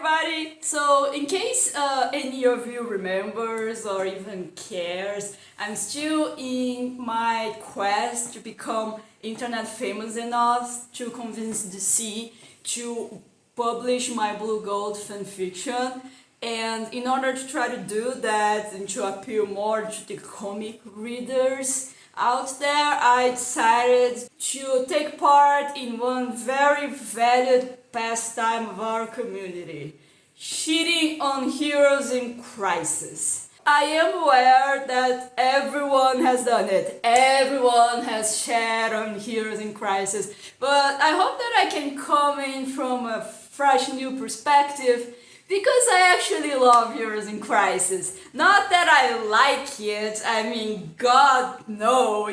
everybody! So, in case any of you remembers or even cares, I'm still in my quest to become internet famous enough to convince DC to publish my Blue Gold fanfiction. And in order to try to do that and to appeal more to the comic readers out there, I decided to take part in one very valued pastime of our community: cheating on heroes in crisis. I am aware that everyone has done it. Everyone has shared on heroes in crisis. But I hope that I can come in from a fresh new perspective, because I actually love Heroes in Crisis. Not that I like it, I mean, God, no,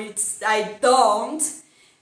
I don't.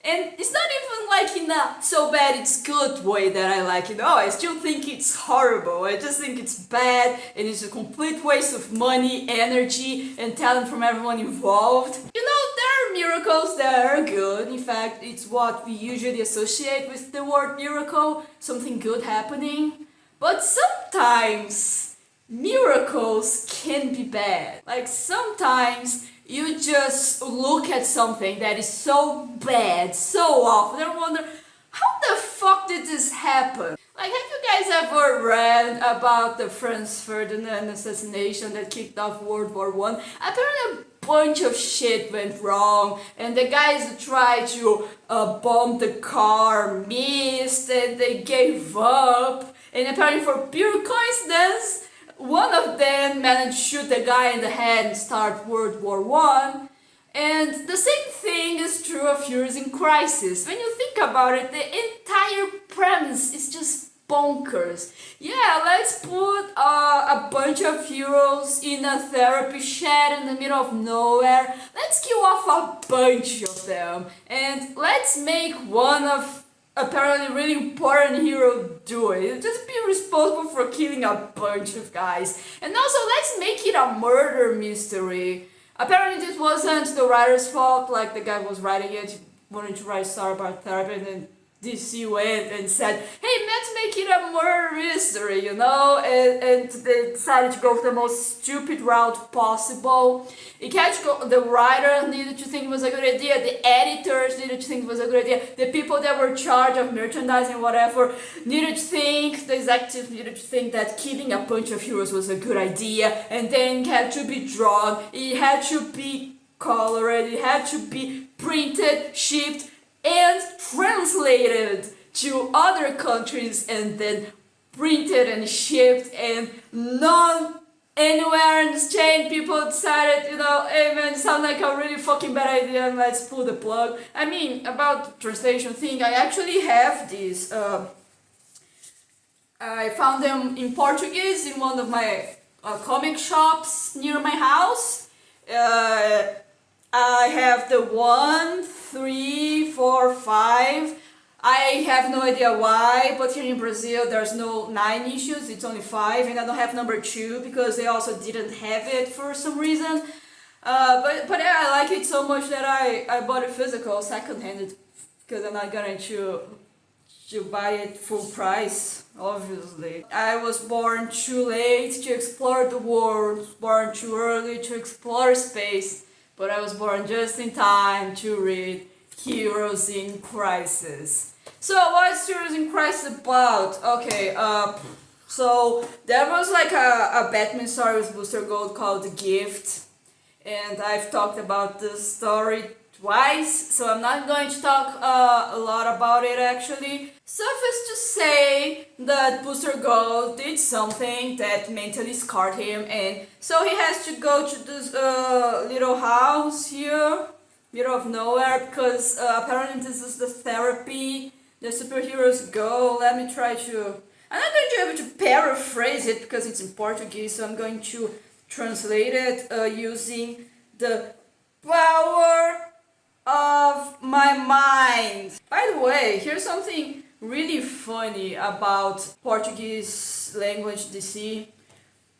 And it's not even like in a so bad it's good way that I like it. No, I still think it's horrible. I just think it's bad and it's a complete waste of money, energy, and talent from everyone involved. You know, there are miracles that are good. In fact, it's what we usually associate with the word miracle, something good happening. But sometimes miracles can be bad. Like sometimes you just look at something that is so bad, so awful, and wonder, how the fuck did this happen? Like, have you guys ever read about the Franz Ferdinand assassination that kicked off World War I? Apparently a bunch of shit went wrong, and the guys who tried to bomb the car missed, and they gave up. And apparently, for pure coincidence, one of them managed to shoot the guy in the head and start World War I. And the same thing is true of Heroes in Crisis. When you think about it, the entire premise is just bonkers. Yeah, let's put a bunch of heroes in a therapy shed in the middle of nowhere. Let's kill off a bunch of them. And let's make one of apparently really important hero do it. Just be responsible for killing a bunch of guys. And also, let's make it a murder mystery. Apparently this wasn't the writer's fault, like the guy was writing it, he wanted to write a story about therapy, and then DC went and said, hey, let's make it a murder mystery, you know? And they decided to go for the most stupid route possible. The writer needed to think it was a good idea, the editors needed to think it was a good idea, the people that were in charge of merchandising, whatever, needed to think, the executives needed to think that killing a bunch of heroes was a good idea, and then it had to be drawn, it had to be colored, it had to be printed, shipped, and translated to other countries, and then printed and shipped, and anywhere in this chain people decided, you know, hey man, it sounds like a really fucking bad idea, and let's pull the plug. I mean, about the translation thing, I actually have these. I found them in Portuguese in one of my comic shops near my house. I have the 1, 3, 4, 5. I have no idea why, but here in Brazil there's no 9 issues, it's only 5, and I don't have number 2 because they also didn't have it for some reason. But yeah, I like it so much that I bought it physical, second-handed, because I'm not going to buy it full price, obviously. I was born too late to explore the world, born too early to explore space, but I was born just in time to read Heroes in Crisis. So what's Heroes in Crisis about? Okay, so there was like a Batman story with Booster Gold called The Gift, and I've talked about this story twice, so I'm not going to talk a lot about it actually. Suffice to say that Booster Gold did something that mentally scarred him, and so he has to go to this little house here, middle of nowhere, because apparently this is the therapy the superheroes go. Let me try to... I'm not going to be able to paraphrase it because it's in Portuguese, so I'm going to translate it using the power of my mind. By the way, here's something really funny about Portuguese language DC.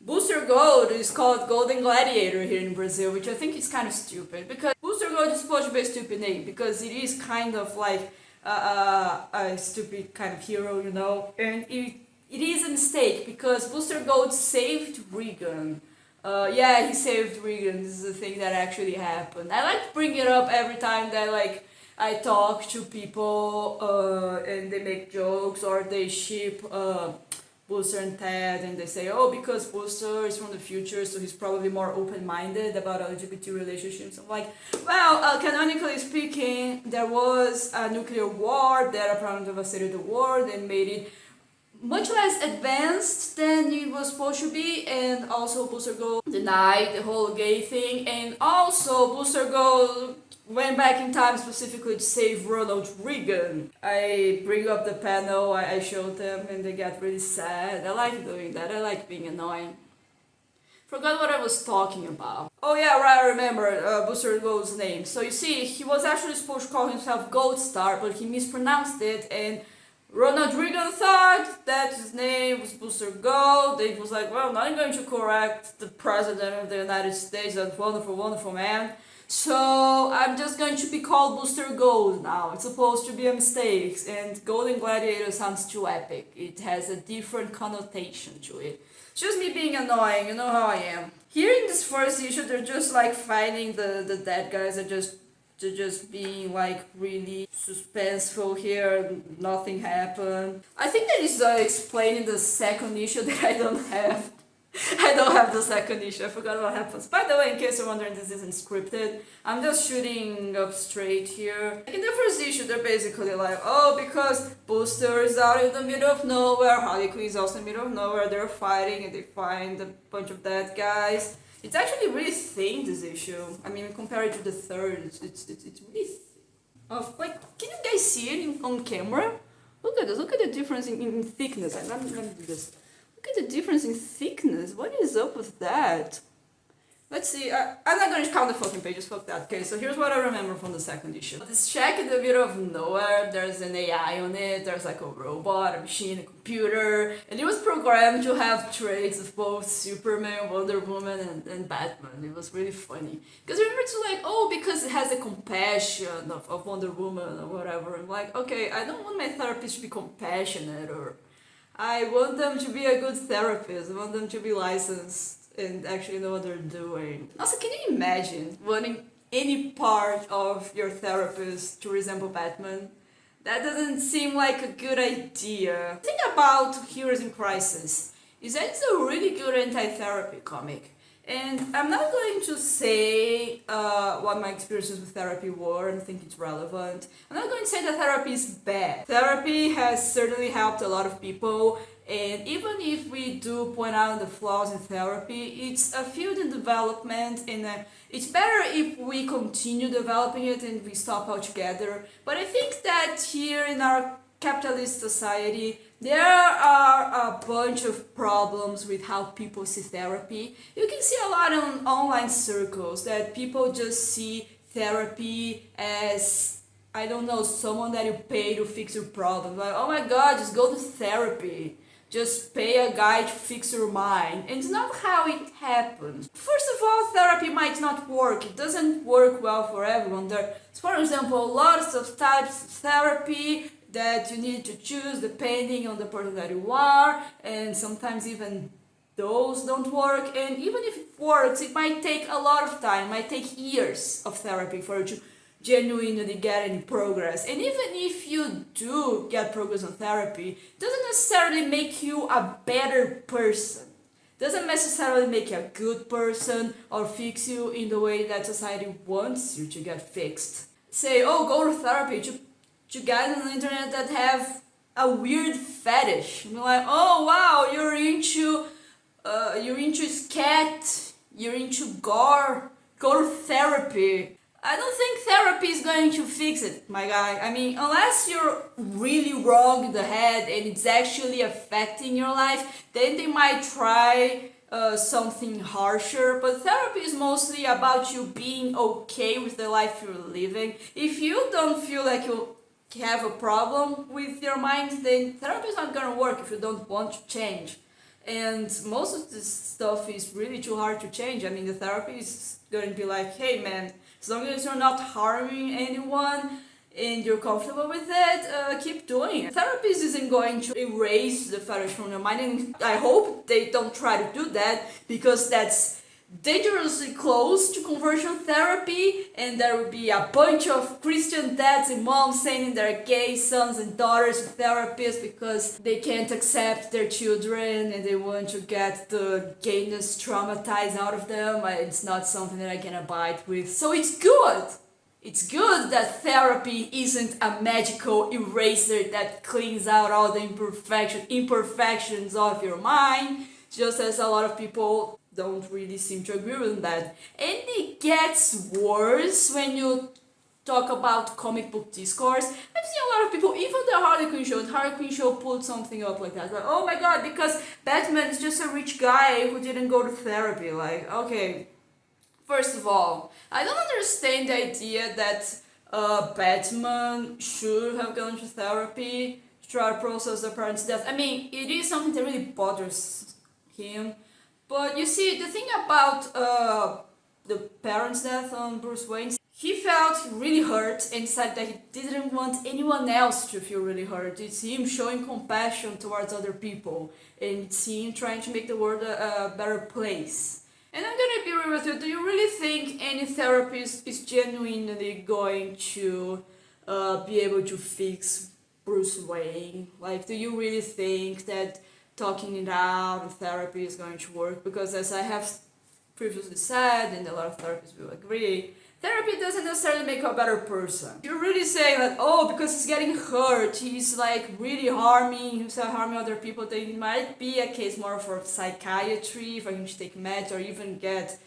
Booster Gold is called Golden Gladiator here in Brazil, which I think is kind of stupid, because Booster Gold is supposed to be a stupid name, because it is kind of like a stupid kind of hero, you know, and it it is a mistake because Booster Gold saved Regan. Yeah, he saved Regan. This is a thing that actually happened. I like to bring it up every time that I talk to people and they make jokes or they ship Booster and Ted and they say, oh, because Booster is from the future, so he's probably more open-minded about LGBT relationships. I'm like, well, canonically speaking, there was a nuclear war that apparently devastated the world and made it much less advanced than it was supposed to be, and also Booster Gold denied the whole gay thing, and also Booster Gold went back in time specifically to save Ronald Reagan. I bring up the panel, I showed them, and they get really sad. I like doing that, I like being annoying. Forgot what I was talking about. Oh yeah, right, I remember Booster Gold's name. So you see, he was actually supposed to call himself Gold Star, but he mispronounced it, and Ronald Reagan thought that his name was Booster Gold. He was like, well, I'm going to correct the President of the United States, that wonderful, wonderful man. So I'm just going to be called Booster Gold now. It's supposed to be a mistake. And Golden Gladiator sounds too epic. It has a different connotation to it. It's just me being annoying, you know how I am. Here in this first issue, they're just like fighting the dead guys. They're just being like really suspenseful here, nothing happened. I think that is explained in the second issue that I don't have. I don't have the second issue, I forgot what happens. By the way, in case you're wondering, this isn't scripted. I'm just shooting up straight here. In the first issue, they're basically like, oh, because Booster is out in the middle of nowhere, Harley Quinn is also in the middle of nowhere, they're fighting and they find a bunch of dead guys. It's actually really thin, this issue. I mean, compared to the third, it's really thin. Like, can you guys see it on camera? Look at this, look at the difference in thickness. Let me do this. Look at the difference in thickness. What is up with that? Let's see. I'm not going to count the fucking pages. Fuck that. Okay, so here's what I remember from the second issue. This shack in the middle of nowhere. There's an AI on it. There's like a robot, a machine, a computer. And it was programmed to have traits of both Superman, Wonder Woman, and Batman. It was really funny. Because remember to like, oh, because it has the compassion of Wonder Woman or whatever. I'm like, okay, I don't want my therapist to be compassionate or... I want them to be a good therapist. I want them to be licensed and actually know what they're doing. Also, can you imagine wanting any part of your therapist to resemble Batman? That doesn't seem like a good idea. The thing about Heroes in Crisis is that it's a really good anti-therapy comic. And I'm not going to say what my experiences with therapy were and think it's relevant. I'm not going to say that therapy is bad. Therapy has certainly helped a lot of people, and even if we do point out the flaws in therapy, it's a field in development, and it's better if we continue developing it and we stop altogether. But I think that here in our capitalist society, there are a bunch of problems with how people see therapy. You can see a lot in online circles that people just see therapy as, I don't know, someone that you pay to fix your problem. Like, oh my god, just go to therapy. Just pay a guy to fix your mind. And it's not how it happens. First of all, therapy might not work. It doesn't work well for everyone. There's, for example, lots of types of therapy that you need to choose depending on the person that you are, and sometimes even those don't work, and even if it works, it might take a lot of time, it might take years of therapy for you to genuinely get any progress. And even if you do get progress on therapy, it doesn't necessarily make you a better person. It doesn't necessarily make you a good person or fix you in the way that society wants you to get fixed. Say, oh, go to therapy to guys on the internet that have a weird fetish. You're like, oh wow, you're into scat, you're into gore, go to therapy. I don't think therapy is going to fix it, my guy. I mean, unless you're really wrong in the head and it's actually affecting your life, then they might try something harsher. But therapy is mostly about you being okay with the life you're living. If you don't feel like you have a problem with your mind, then therapy is not gonna work if you don't want to change. And most of this stuff is really too hard to change. I mean, the therapy is going to be like, hey man, as long as you're not harming anyone and you're comfortable with it, keep doing it. Therapy isn't going to erase the fetish from your mind, and I hope they don't try to do that, because that's dangerously close to conversion therapy, and there will be a bunch of Christian dads and moms sending their gay sons and daughters to therapists because they can't accept their children and they want to get the gayness traumatized out of them. It's not something that I can abide with. So it's good. It's good that therapy isn't a magical eraser that cleans out all the imperfections of your mind, just as a lot of people don't really seem to agree with that. And it gets worse when you talk about comic book discourse. I've seen a lot of people, even the Harley Quinn show put something up like that. Like, oh my god, because Batman is just a rich guy who didn't go to therapy. Like, okay, first of all, I don't understand the idea that Batman should have gone to therapy to try to process the parents' death. I mean, it is something that really bothers him. But you see, the thing about the parents' death on Bruce Wayne, he felt really hurt and decided that he didn't want anyone else to feel really hurt. It's him showing compassion towards other people, and it's him trying to make the world a better place. And I'm gonna be real with you, do you really think any therapist is genuinely going to be able to fix Bruce Wayne? Like, do you really think that talking it out in therapy is going to work? Because as I have previously said, and a lot of therapists will agree, therapy doesn't necessarily make you a better person. You're really saying that, oh, because he's getting hurt, he's like really harming himself, harming other people, then it might be a case more for psychiatry, for him to take meds or even get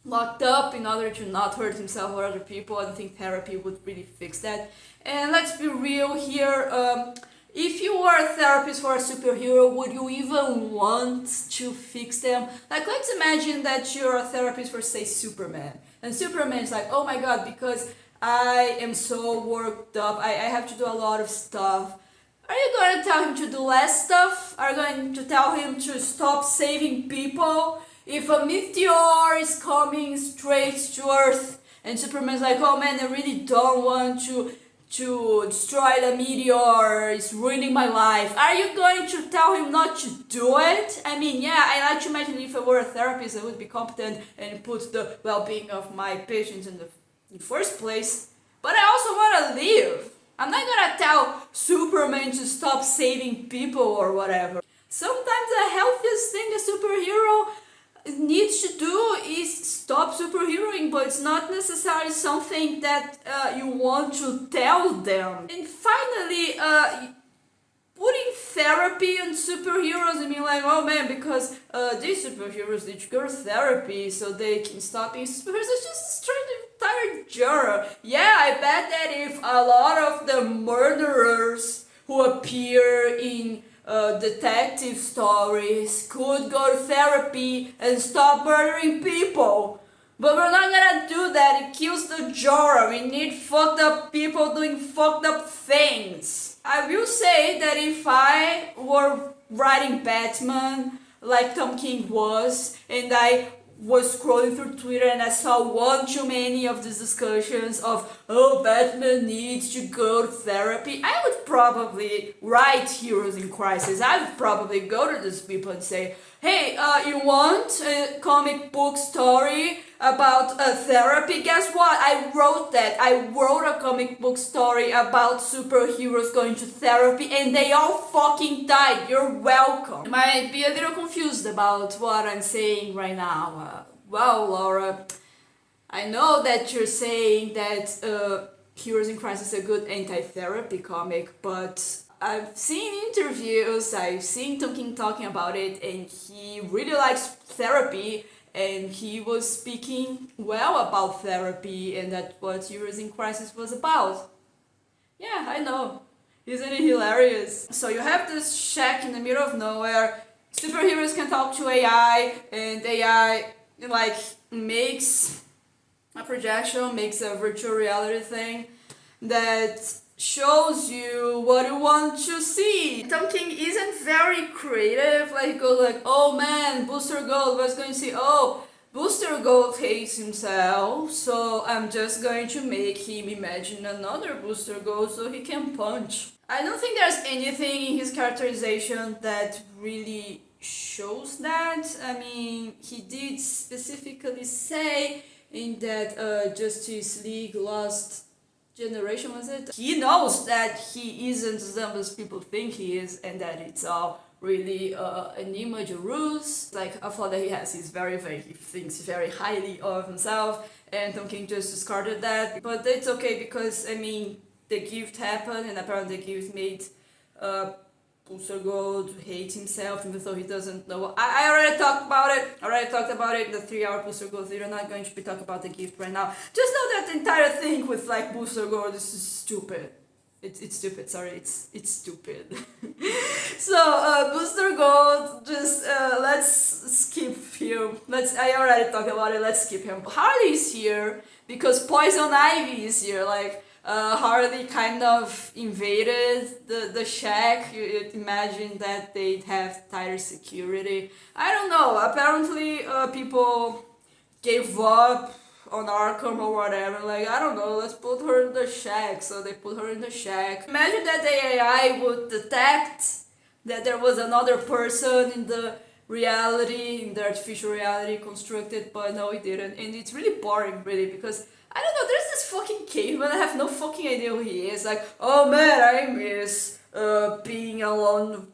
locked up in order to not hurt himself or other people. I don't think therapy would really fix that. And let's be real here, if you were a therapist for a superhero, would you even want to fix them? Like, let's imagine that you're a therapist for, say, Superman. And Superman is like, oh my god, because I am so worked up, I have to do a lot of stuff. Are you going to tell him to do less stuff? Are you going to tell him to stop saving people? If a meteor is coming straight to Earth and Superman's like, oh man, I really don't want to destroy the meteor, it's ruining my life. Are you going to tell him not to do it? I mean, yeah, I like to imagine if I were a therapist, I would be competent and put the well-being of my patients in the first place. But I also want to live. I'm not gonna tell Superman to stop saving people or whatever. Sometimes the healthiest thing a superhero needs to do is stop superheroing, but it's not necessarily something that you want to tell them. And finally, putting therapy on superheroes, I mean, like, oh man, because these superheroes need to go to therapy so they can stop being superheroes, it's just destroying the entire genre. Yeah, I bet that if a lot of the murderers who appear in detective stories could go to therapy and stop murdering people. But we're not gonna do that, it kills the genre. We need fucked up people doing fucked up things. I will say that if I were writing Batman like Tom King was, and I was scrolling through Twitter and I saw one too many of these discussions of, oh, Batman needs to go to therapy, I would probably write Heroes in Crisis. I would probably go to these people and say, hey, you want a comic book story about therapy? Guess what? I wrote that. I wrote a comic book story about superheroes going to therapy and they all fucking died. You're welcome. You might be a little confused about what I'm saying right now. Well, Laura, I know that you're saying that Heroes in Crisis is a good anti-therapy comic, but I've seen interviews, I've seen Tom King talking about it, and he really likes therapy, and he was speaking well about therapy, and that's what Heroes in Crisis was about. Yeah, I know. Isn't it hilarious? So you have this shack in the middle of nowhere, superheroes can talk to AI, and AI, like, makes a projection, makes a virtual reality thing that shows you what you want to see. Tom King isn't very creative, like, go like, oh man, Booster Gold, what's going to see? Oh, Booster Gold hates himself, so I'm just going to make him imagine another Booster Gold so he can punch. I don't think there's anything in his characterization that really shows that. I mean, he did specifically say in that Justice League Lost Generation, was it? He knows that he isn't as dumb as people think he is, and that it's all really an image of ruse. Like a flaw that he has, he thinks very highly of himself, and Tom King just discarded that. But it's okay because, I mean, the gift happened, and apparently the gift made Booster Gold hate himself, even though he doesn't know. I already talked about it. I already talked about it in the 3-hour Booster Gold. We're not going to be talking about the gift right now. Just know that the entire thing with like Booster Gold is stupid. It's stupid. Sorry, it's stupid. So Booster Gold, just let's skip him. I already talked about it. Let's skip him. Harley's here because Poison Ivy is here. Like. Harley kind of invaded the shack. You'd imagine that they'd have tighter security. I don't know. Apparently, people gave up on Arkham or whatever. Like, I don't know, let's put her in the shack. So they put her in the shack. Imagine that the AI would detect that there was another person in the reality, in the artificial reality constructed, but no, it didn't. And it's really boring, really, because I don't know, there's this fucking caveman, I have no fucking idea who he is. Like, oh man, I miss being alone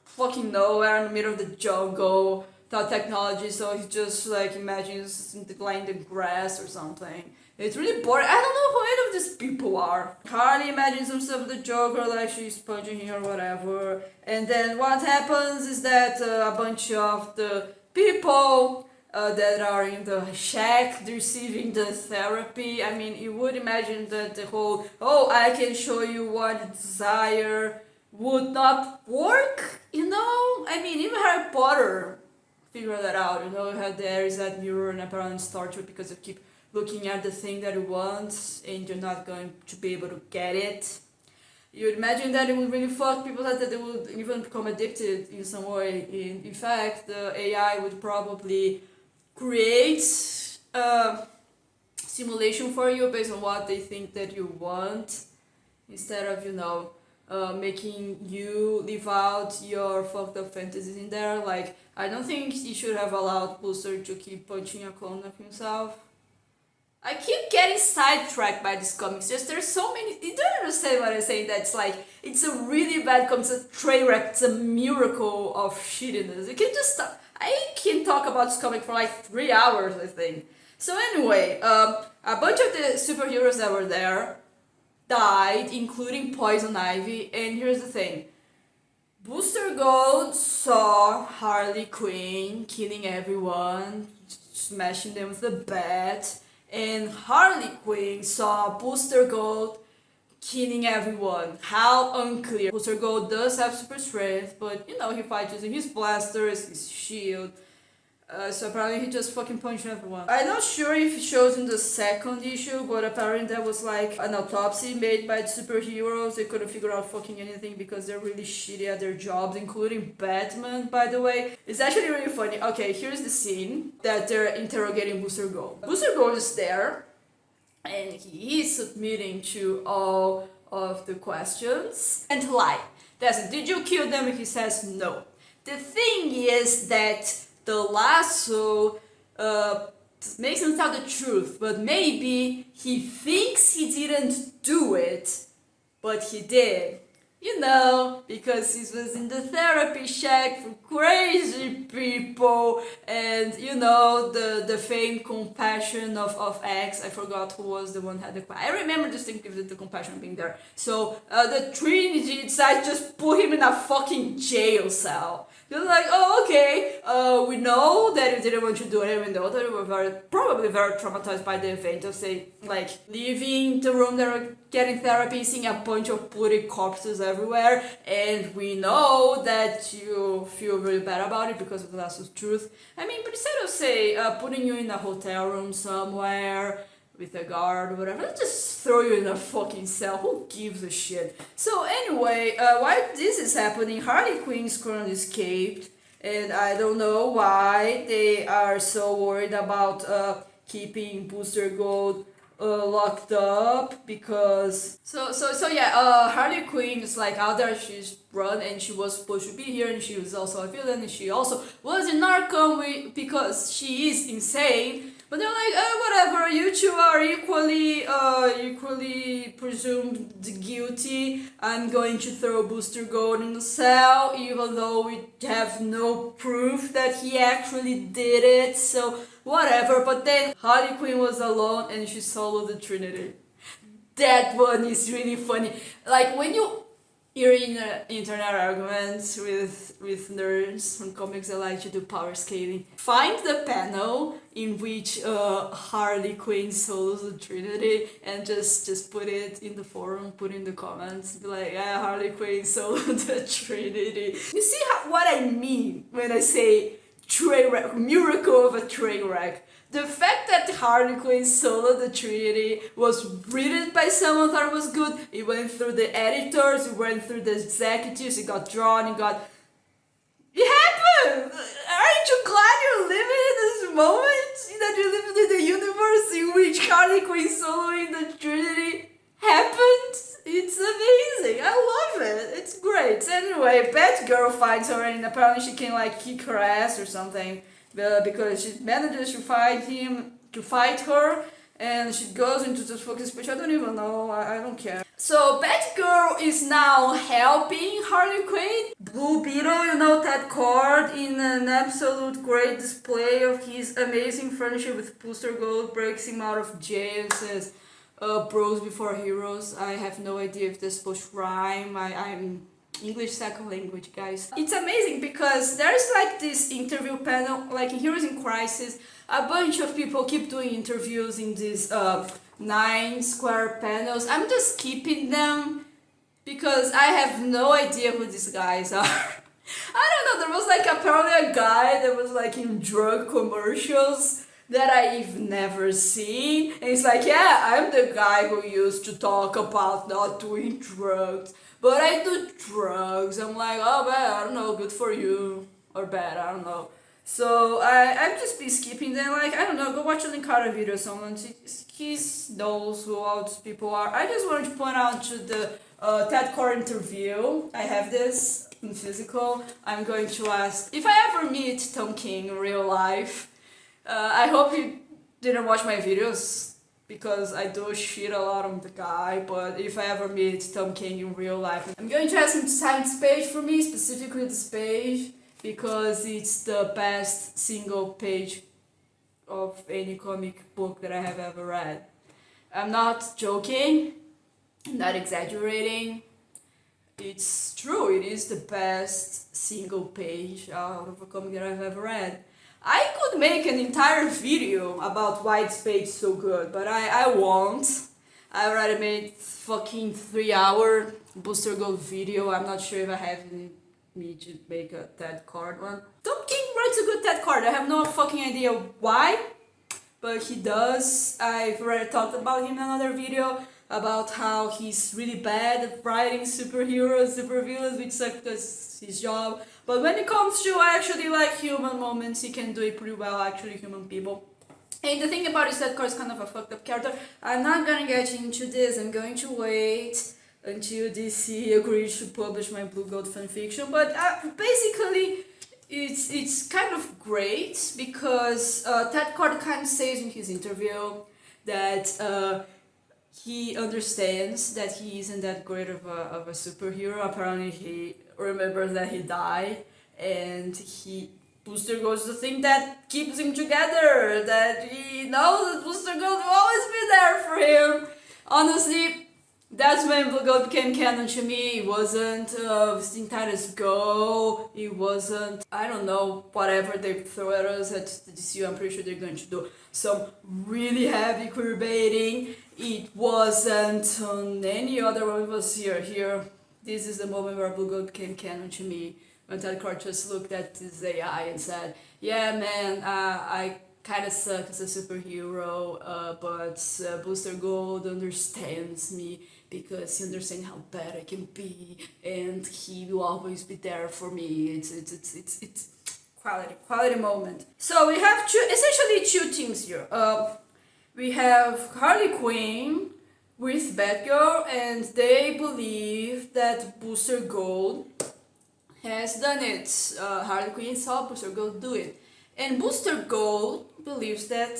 fucking nowhere in the middle of the jungle without technology, so he just like imagines lying in the grass or something. It's really boring. I don't know who any of these people are. Harley imagines himself the Joker, like she's punching him or whatever. And then what happens is that a bunch of the people that are in the shack receiving the therapy. I mean, you would imagine that the whole, oh, I can show you what you desire would not work, you know? I mean, even Harry Potter figured that out, you know, how there is that mirror and apparently Star Trek because you keep looking at the thing that you want and you're not going to be able to get it. You'd imagine that it would really fuck people up, that they would even become addicted in some way. In fact, the AI would probably create a simulation for you based on what they think that you want, instead of, you know, making you live out your fucked up fantasies in there. Like, I don't think you should have allowed Booster to keep punching a clone of himself. I keep getting sidetracked by these comics. Just there's so many. You don't understand what I'm saying. That's like, it's a really bad comic. It's a train wreck. It's a miracle of shittiness. You can just stop. I can talk about this comic for like 3 hours, I think. So anyway, a bunch of the superheroes that were there died, including Poison Ivy. And here's the thing. Booster Gold saw Harley Quinn killing everyone, smashing them with the bat. And Harley Quinn saw Booster Gold killing everyone. How unclear. Booster Gold does have super strength, but you know, he fights using his blasters, his shield. So apparently he just fucking punched everyone. I'm not sure if it shows in the second issue, but apparently there was like an autopsy made by the superheroes. They couldn't figure out fucking anything because they're really shitty at their jobs, including Batman, by the way. It's actually really funny. Okay, here's the scene that they're interrogating Booster Gold. Booster Gold is there, and he is submitting to all of the questions and lie. That's it. Did you kill them? He says no. The thing is that the lasso makes him tell the truth, but maybe he thinks he didn't do it, but he did. You know, because he was in the therapy shack for crazy people, and you know, the famed compassion of X. I forgot who was the one who had the. I remember distinctly the compassion being there. So the Trinity decided to just put him in a fucking jail cell. You're like, oh, okay, we know that you didn't want to do it, even though that you were probably very traumatized by the event of, say, like, leaving the room that were getting therapy, seeing a bunch of bloody corpses everywhere, and we know that you feel really bad about it because of the last truth. I mean, but instead of, say, putting you in a hotel room somewhere, with a guard or whatever, let's just throw you in a fucking cell. Who gives a shit? So anyway, while this is happening, Harley Quinn's currently escaped. and I don't know why they are so worried about keeping Booster Gold locked up because Harley Quinn is like out there. She's run and she was supposed to be here, and she was also a villain, and she also was in Arkham because she is insane. But they're like, whatever. You two are equally presumed guilty. I'm going to throw Booster Gold in the cell, even though we have no proof that he actually did it. So whatever. But then Harley Quinn was alone and she soloed the Trinity. That one is really funny. Like when you're in internet arguments with nerds from comics that like to do power scaling, find the panel in which Harley Quinn solos the Trinity and just put it in the forum, put in the comments, be like, yeah, Harley Quinn soloed the Trinity. You see what I mean when I say train wreck, miracle of a train wreck. The fact that Harley Quinn soloed the Trinity was written by someone that was good. It went through the editors, it went through the executives, it got drawn, it happened! Aren't you glad you're living in this moment? That you live in the universe in which Harley Quinn soloing the Trinity happened? It's amazing. I love it. It's great. Anyway, Batgirl finds her and apparently she can like kick her ass or something. Because she manages to fight her, and she goes into this fucking speech. I don't even know, I don't care. So Batgirl is now helping Harley Quinn. Blue Beetle, Ted Kord, in an absolute great display of his amazing friendship with Booster Gold, breaks him out of jail and says, bros before heroes. I have no idea if this is supposed to rhyme. I'm English second language, guys. It's amazing because there's like this interview panel, like in Heroes in Crisis, a bunch of people keep doing interviews in these 9 square panels. I'm just skipping them because I have no idea who these guys are. I don't know, there was like apparently a guy that was like in drug commercials that I've never seen, and he's like, yeah, I'm the guy who used to talk about not doing drugs, but I do drugs. I'm like, oh, bad, I don't know, good for you, or bad, I don't know. So I've just been skipping them, like, I don't know, go watch a Linkara video, someone, he knows who all these people are. I just wanted to point out to the Ted Kord interview, I have this in physical. I'm going to ask, if I ever meet Tom King in real life, I hope you didn't watch my videos because I do shit a lot on the guy, but if I ever meet Tom King in real life, I'm going to ask him to sign this page for me, specifically this page, because it's the best single page of any comic book that I have ever read. I'm not joking, I'm not exaggerating. It's true, it is the best single page out of a comic that I've ever read. I could make an entire video about why this page is so good, but I won't. I already made fucking 3-hour Booster Gold video. I'm not sure if I have in me to make a Ted Kord one. Tom King writes a good Ted Kord. I have no fucking idea why, but he does. I've already talked about him in another video about how he's really bad at writing superheroes, supervillains, which sucks because his job. But when it comes to actually like human moments, he can do it pretty well, actually human people. And the thing about it is that Kord is kind of a fucked up character. I'm not gonna get into this, I'm going to wait until DC agrees to publish my Blue Gold fanfiction. But basically, it's kind of great because Ted Kord kind of says in his interview that he understands that he isn't that great of a superhero. Apparently he remembers that he died, and Booster Gold is the thing that keeps him together, that he knows that Booster Gold will always be there for him. Honestly, that's when Blue Gold became canon to me. It wasn't Teen Titans Go, it wasn't, I don't know, whatever they throw at us at the DCU. I'm pretty sure they're going to do some really heavy queer baiting. It wasn't on any other one. It was here. This is the moment where Blue Gold became canon to me. When Ted Kord just looked at this AI and said, yeah man, I kind of suck as a superhero, but Booster Gold understands me because he understands how bad I can be, and he will always be there for me. It's quality moment. So we have essentially two teams here. We have Harley Quinn with Batgirl, and they believe that Booster Gold has done it. Harley Quinn saw Booster Gold do it, and Booster Gold believes that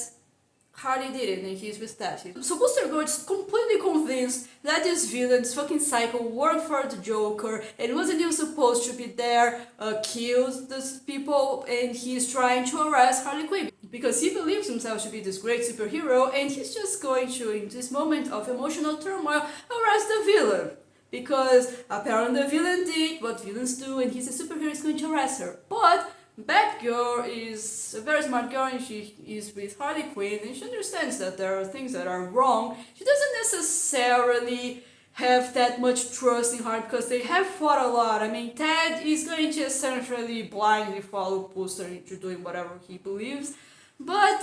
Harley did it, and he's with that. So Booster Gold is completely convinced that this villain, this fucking psycho, worked for the Joker and wasn't even supposed to be there, killed these people, and he's trying to arrest Harley Quinn because he believes himself to be this great superhero, and he's just going to, in this moment of emotional turmoil, arrest the villain. Because apparently the villain did what villains do, and he's a superhero, he's going to arrest her. But Batgirl is a very smart girl, and she is with Harley Quinn, and she understands that there are things that are wrong. She doesn't necessarily have that much trust in Harley because they have fought a lot. I mean, Ted is going to essentially blindly follow Booster into doing whatever he believes. But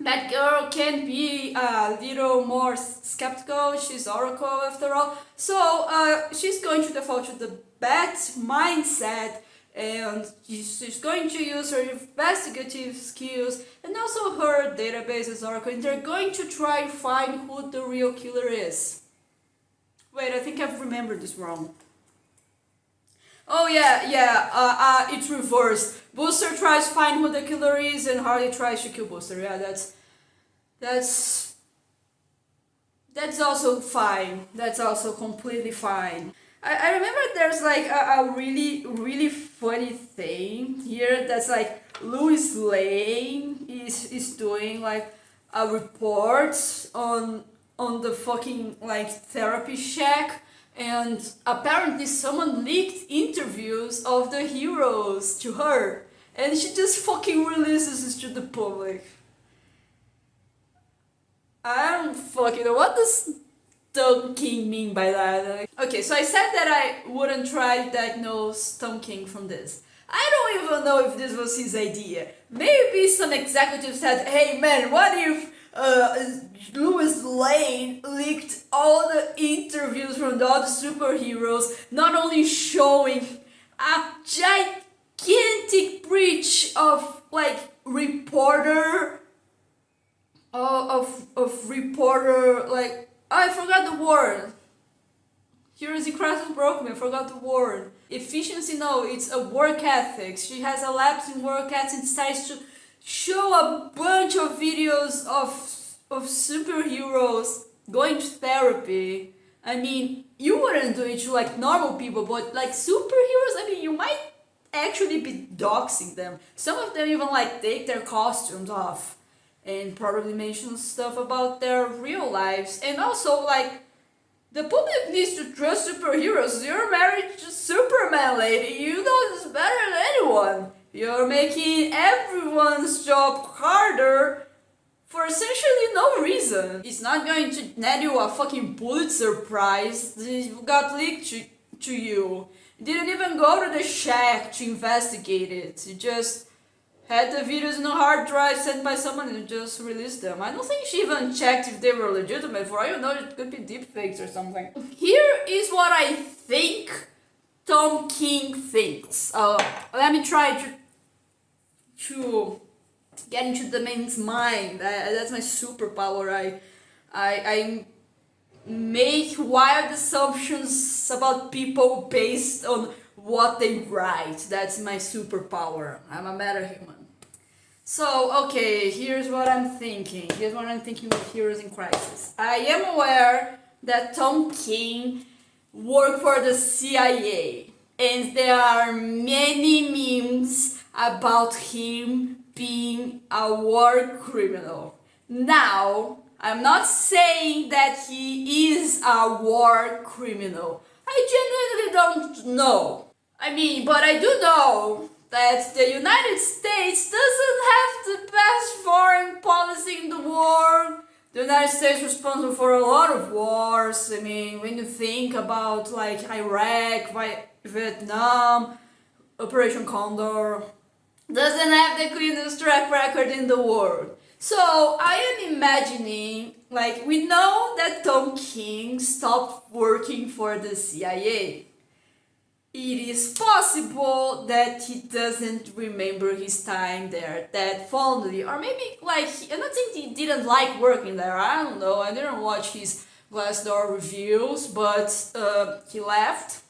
Batgirl can be a little more skeptical. She's Oracle after all. So she's going to default to the Bat mindset, and she's going to use her investigative skills and also her database as Oracle, and they're going to try and find who the real killer is. Wait, I think I've remembered this wrong. Oh yeah, it's reversed. Booster tries to find who the killer is, and Harley tries to kill Booster. Yeah, that's also fine. That's also completely fine. I remember there's like a really funny thing here that's like Lois Lane is doing like a report on the fucking like therapy shack, and apparently someone leaked interviews of the heroes to her, and she just fucking releases this to the public. I don't fucking know what does Tom King mean by that. Okay, so I said that I wouldn't try to diagnose Tom King from this. I don't even know if this was his idea. Maybe some executive said, hey man, what if Lois Lane leaked all the interviews from all the superheroes, not only showing a gigantic breach of like reporter like I forgot the word. Heroes in Crisis broke me, I forgot the word. Efficiency, no, it's a work ethic. She has a lapse in work ethic and decides to show a bunch of videos of superheroes going to therapy. I mean, you wouldn't do it to like normal people, but like superheroes, I mean, you might actually be doxing them. Some of them even like take their costumes off and probably mention stuff about their real lives. And also like the public needs to trust superheroes. You're married to Superman, lady. You know this better than anyone. You're making everyone's job harder for essentially no reason. It's not going to net you a fucking Pulitzer Prize. It got leaked to you. You didn't even go to the shack to investigate it. You just had the videos in a hard drive sent by someone and just released them. I don't think she even checked if they were legitimate. For all you know, it could be deepfakes or something. Here is what I think Tom King thinks. Let me try to get into the man's mind. That's my superpower. I make wild assumptions about people based on what they write. That's my superpower. I'm a metahuman. So, okay, here's what I'm thinking. Here's what I'm thinking with Heroes in Crisis. I am aware that Tom King worked for the CIA, and there are many memes about him being a war criminal. Now, I'm not saying that he is a war criminal. I genuinely don't know. I mean, but I do know that the United States doesn't have the best foreign policy in the world. The United States is responsible for a lot of wars. I mean, when you think about like Iraq, Vietnam, Operation Condor, doesn't have the cleanest track record in the world. So I am imagining, like, we know that Tom King stopped working for the CIA. it is possible that he doesn't remember his time there that fondly, or maybe like I don't think he didn't like working there. I don't know. I didn't watch his Glassdoor reviews, but he left,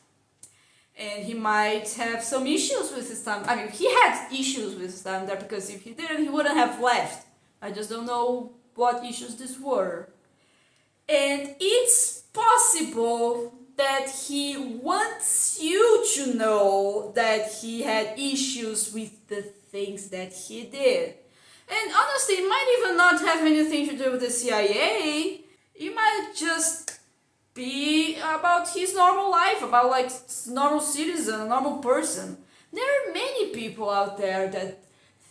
and he might have some issues with his time. I mean, he had issues with his time there because if he didn't, he wouldn't have left. I just don't know what issues these were. And it's possible that he wants you to know that he had issues with the things that he did. And honestly, it might even not have anything to do with the CIA. It might just be about his normal life, about like normal citizen, a normal person. There are many people out there that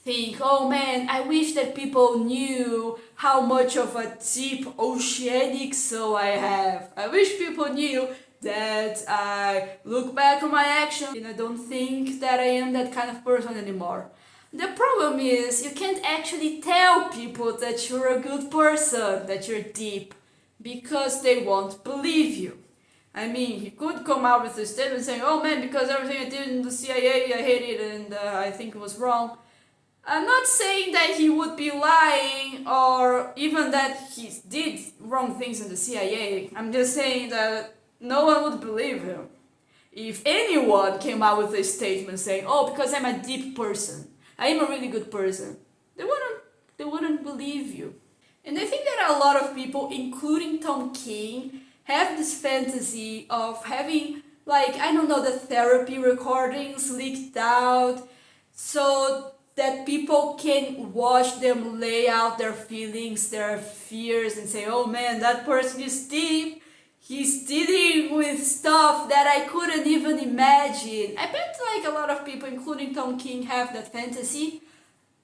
think, oh man, I wish that people knew how much of a deep oceanic soul I have. I wish people knew that I look back on my actions and I don't think that I am that kind of person anymore. The problem is you can't actually tell people that you're a good person, that you're deep, because they won't believe you. I mean, he could come out with a statement saying, oh man, because everything I did in the CIA, I hate it and I think it was wrong. I'm not saying that he would be lying or even that he did wrong things in the CIA. I'm just saying that no one would believe him. If anyone came out with a statement saying, oh, because I'm a deep person, I am a really good person, they wouldn't believe you. And I think that a lot of people, including Tom King, have this fantasy of having, like, I don't know, the therapy recordings leaked out so that people can watch them lay out their feelings, their fears, and say, oh man, that person is deep. He's dealing with stuff that I couldn't even imagine. I bet like a lot of people, including Tom King, have that fantasy.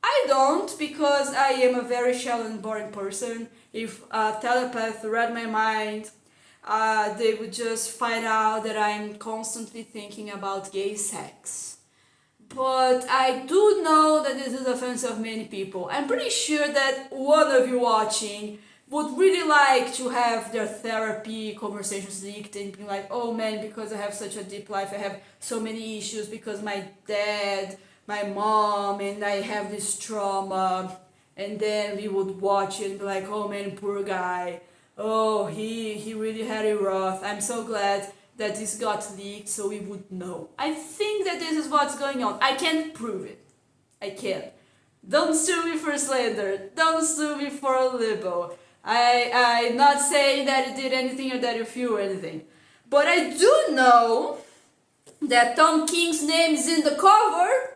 I don't, because I am a very shallow and boring person. If a telepath read my mind, they would just find out that I'm constantly thinking about gay sex. But I do know that this is offensive of many people. I'm pretty sure that one of you watching would really like to have their therapy conversations leaked and be like, oh man, because I have such a deep life, I have so many issues because my dad, my mom, and I have this trauma. And then we would watch it and be like, oh man, poor guy. Oh, he really had it rough. I'm so glad that this got leaked so we would know. I think that this is what's going on. I can't prove it. I can't. Don't sue me for slander. Don't sue me for a libel. I'm not saying that it did anything or that it feel anything. But I do know that Tom King's name is in the cover.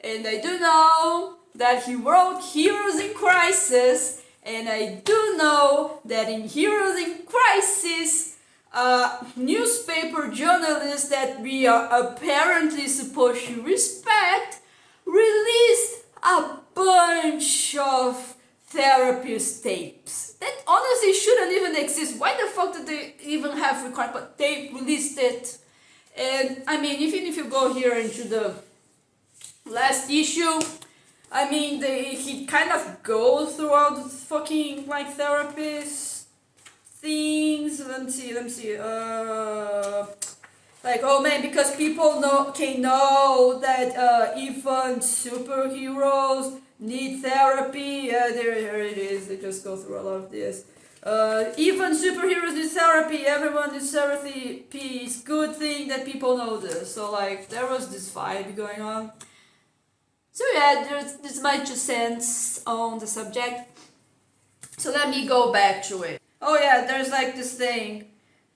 And I do know that he wrote Heroes in Crisis. And I do know that in Heroes in Crisis, newspaper journalist that we are apparently supposed to respect released a bunch of therapist tapes that honestly shouldn't even exist. Why the fuck did they even have recorded? But they released it. And I mean, even if you go here into the last issue, I mean, he kind of goes through all the fucking like therapist things. Let me see. Like, oh man, because people can know that even superheroes need therapy. Yeah, here it is. They just go through a lot of this. Even superheroes need therapy. Everyone needs therapy. It's good thing that people know this. So like, there was this vibe going on. So yeah, there's my 2 cents on the subject. So let me go back to it. Oh yeah, there's like this thing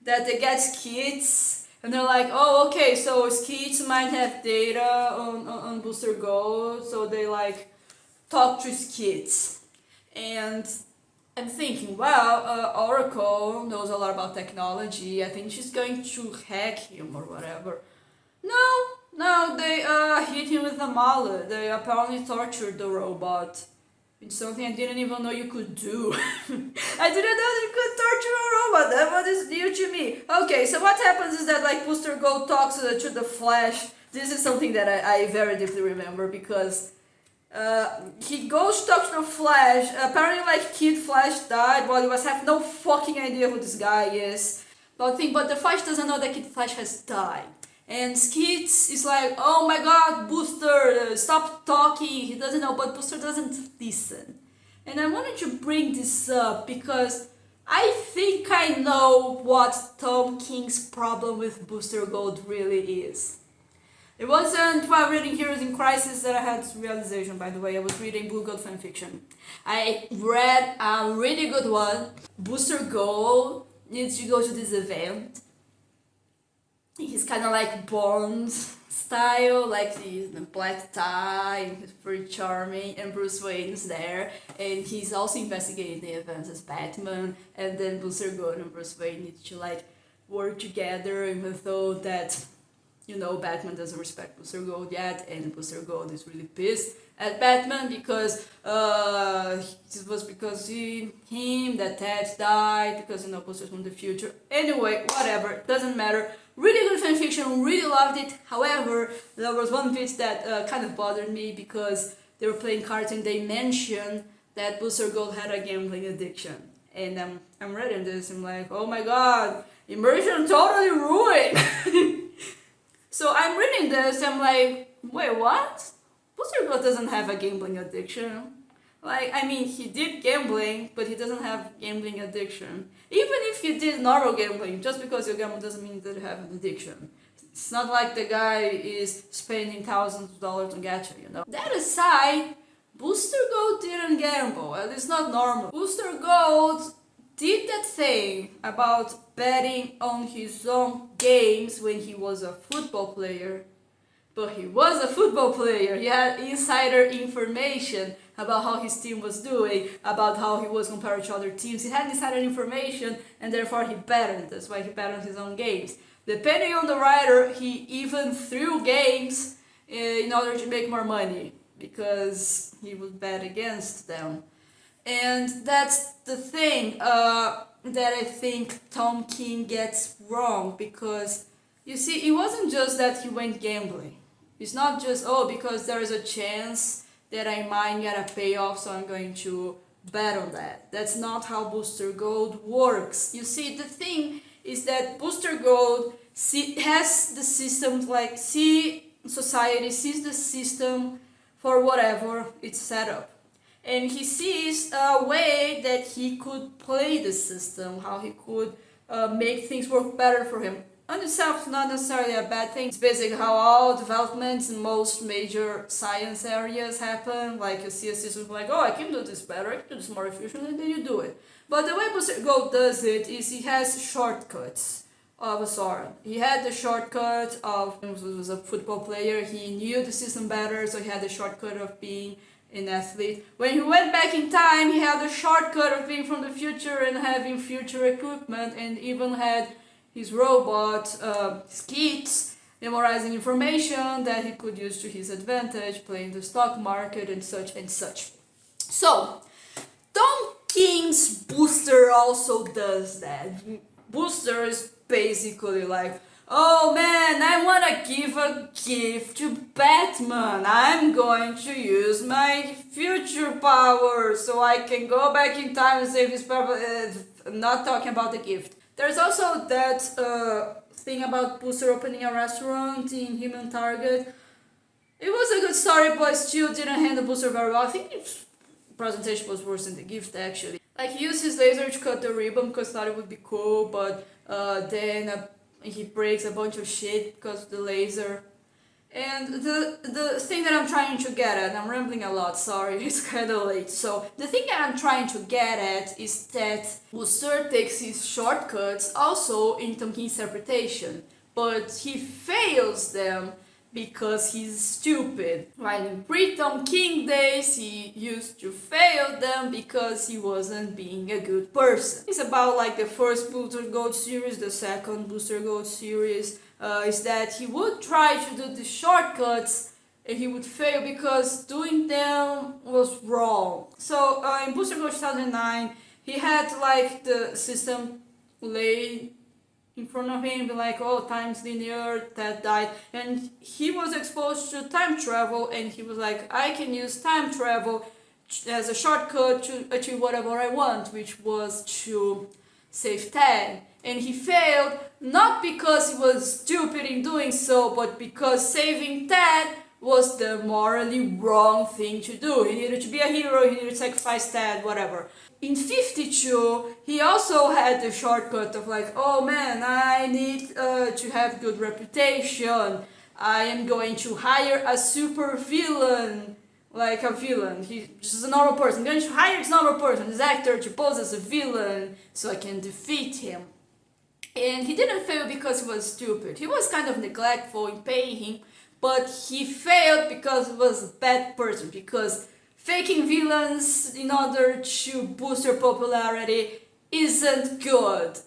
that they get kids and they're like, oh okay, so kids might have data on Booster Gold, so they like talk to kids. And I'm thinking, well, Oracle knows a lot about technology. I think she's going to hack him or whatever. No, they hit him with a mallet. They apparently tortured the robot. It's something I didn't even know you could do. I didn't know you could torture a robot. That one is new to me. Okay, so what happens is that like Booster Gold talks to the Flash. This is something that I very deeply remember because he goes to talk to the Flash. Apparently like Kid Flash died while he was have no fucking idea who this guy is. But the Flash doesn't know that Kid Flash has died. And Skits is like, oh my god, Booster, stop talking, he doesn't know, but Booster doesn't listen. And I wanted to bring this up because I think I know what Tom King's problem with Booster Gold really is. It wasn't while reading Heroes in Crisis that I had this realization, by the way. I was reading Blue Gold fanfiction. I read a really good one. Booster Gold needs to go to this event. He's kind of like Bond style, like he's in a black tie, and he's pretty charming, and Bruce Wayne's there, and he's also investigating the events as Batman, and then Booster Gold and Bruce Wayne need to like work together, even though that, you know, Batman doesn't respect Booster Gold yet, and Booster Gold is really pissed at Batman because it was because him that Ted died, because, you know, Booster's from the future. Anyway, whatever, doesn't matter. Really good fanfiction, really loved it. However, there was one bit that kind of bothered me because they were playing cards and they mentioned that Booster Gold had a gambling addiction. And I'm reading this, I'm like, oh my god, immersion totally ruined! So I'm reading this, I'm like, wait, what? Booster Gold doesn't have a gambling addiction. Like, I mean, he did gambling, but he doesn't have gambling addiction. Even if he did normal gambling, just because you gamble doesn't mean that you have an addiction. It's not like the guy is spending thousands of dollars on gacha, you know. That aside, Booster Gold didn't gamble, at least not normal. Booster Gold did that thing about betting on his own games when he was a football player. But he was a football player, he had insider information about how his team was doing, about how he was compared to other teams. He had insider information and therefore he bet on. That's why he bet on his own games. Depending on the writer, he even threw games in order to make more money because he would bet against them. And that's the thing that I think Tom King gets wrong, because you see, it wasn't just that he went gambling. It's not just, oh, because there is a chance that I might get a payoff, so I'm going to bet on that. That's not how Booster Gold works. You see, the thing is that Booster Gold has the system, like, society sees the system for whatever it's set up. And he sees a way that he could play the system, how he could make things work better for him. On itself, it's not necessarily a bad thing. It's basically how all developments in most major science areas happen. Like, you see a system like, oh, I can do this better, I can do this more efficiently, and then you do it. But the way Booster Gold does it is he has shortcuts of a sort. He had the shortcut of, he was a football player, he knew the system better, so he had the shortcut of being an athlete. When he went back in time, he had the shortcut of being from the future and having future equipment, and even had his robot, Skits, memorizing information that he could use to his advantage, playing the stock market and such and such. So, Tom King's Booster also does that. Booster is basically like, oh man, I want to give a gift to Batman. I'm going to use my future power so I can go back in time and save his power. I'm not talking about the gift. There's also that thing about Booster opening a restaurant in Human Target. It was a good story, but still didn't handle Booster very well. I think its presentation was worse than the gift, actually. Like, he used his laser to cut the ribbon because he thought it would be cool, but then he breaks a bunch of shit because of the laser. And the thing that I'm trying to get at, I'm rambling a lot, sorry, it's kind of late. So the thing that I'm trying to get at is that Booster takes his shortcuts also in Tom King's interpretation, but he fails them because he's stupid. While in pre-Tom King days, he used to fail them because he wasn't being a good person. It's about like the first Booster Gold series, the second Booster Gold series, is that he would try to do the shortcuts and he would fail because doing them was wrong. So in Booster Gold 2009, he had like the system laid in front of him, be like, oh, time's linear, that died, and he was exposed to time travel, and he was like, I can use time travel as a shortcut to achieve whatever I want, which was to save Ted. And he failed not because he was stupid in doing so, but because saving Ted was the morally wrong thing to do. He needed to be a hero, he needed to sacrifice Ted, whatever. In 52, he also had the shortcut of like, oh man, I need to have good reputation. I am going to hire a super villain, like a villain. He's just a normal person. I'm going to hire this normal person, this actor, to pose as a villain so I can defeat him. And he didn't fail because he was stupid. He was kind of neglectful in paying him, but he failed because he was a bad person, because faking villains in order to boost your popularity isn't good.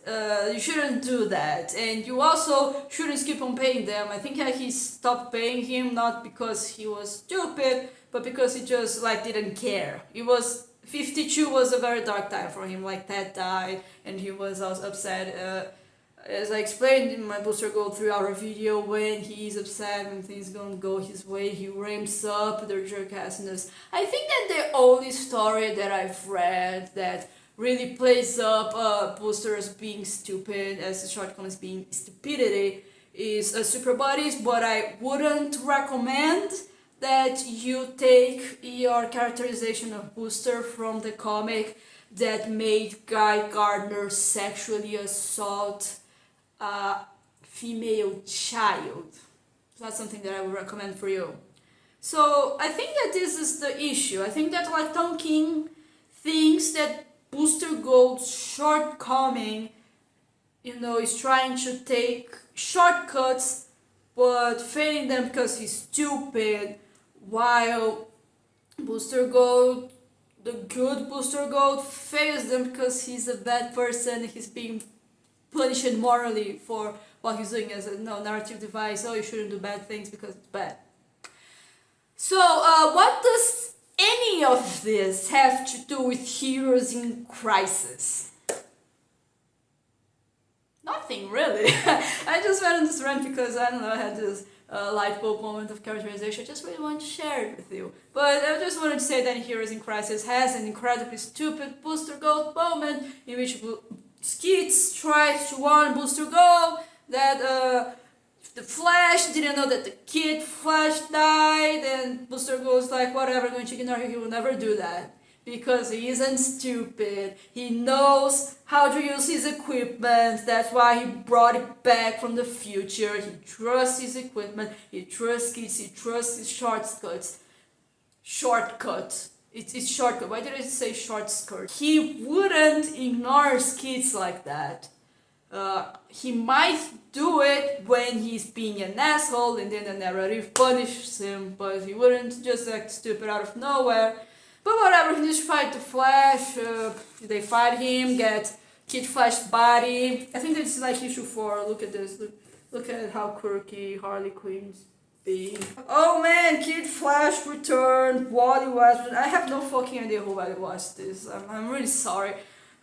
You shouldn't do that, and you also shouldn't keep on paying them. I think he stopped paying him not because he was stupid, but because he just like didn't care. It was 52 was a very dark time for him. Like Ted died, and he was also upset. As I explained in my Booster Gold 3-hour video, when he's upset, when things don't go his way, he ramps up their jerk-assness. I think that the only story that I've read that really plays up boosters being stupid as the shortcomings being stupidity is Super Buddies, but I wouldn't recommend that you take your characterization of Booster from the comic that made Guy Gardner sexually assault a female child. It's not something that I would recommend for you. So I think that this is the issue. I think that like Tom King thinks that Booster Gold's shortcoming, is trying to take shortcuts but failing them because he's stupid, while Booster Gold, the good Booster Gold, fails them because he's a bad person. He's being punished morally for what he's doing as a narrative device. Oh, you shouldn't do bad things because it's bad. So, what does any of this have to do with Heroes in Crisis? Nothing really. I just went on this rant because I had this light bulb moment of characterization. I just really want to share it with you. But I just wanted to say that Heroes in Crisis has an incredibly stupid Booster Gold moment in which Skeets tries to warn Booster Gold that the Flash didn't know that the Kid Flash died, and Booster Gold's like, whatever, I'm going to ignore you, he will never do that. Because he isn't stupid, he knows how to use his equipment, that's why he brought it back from the future. He trusts his equipment, he trusts Skeets, he trusts his shortcuts. It's shortcut. Why did I say short skirt? He wouldn't ignore Skeets like that. He might do it when he's being an asshole and then the narrative punishes him, but he wouldn't just act stupid out of nowhere. But whatever, he needs to fight the Flash. They fight him, get Kid Flash's body. I think this is like issue 4. Look at this. Look at how quirky Harley Quinn's being. Oh man, Kid Flash returned. Wally West. I have no fucking idea who I watched this. I'm really sorry.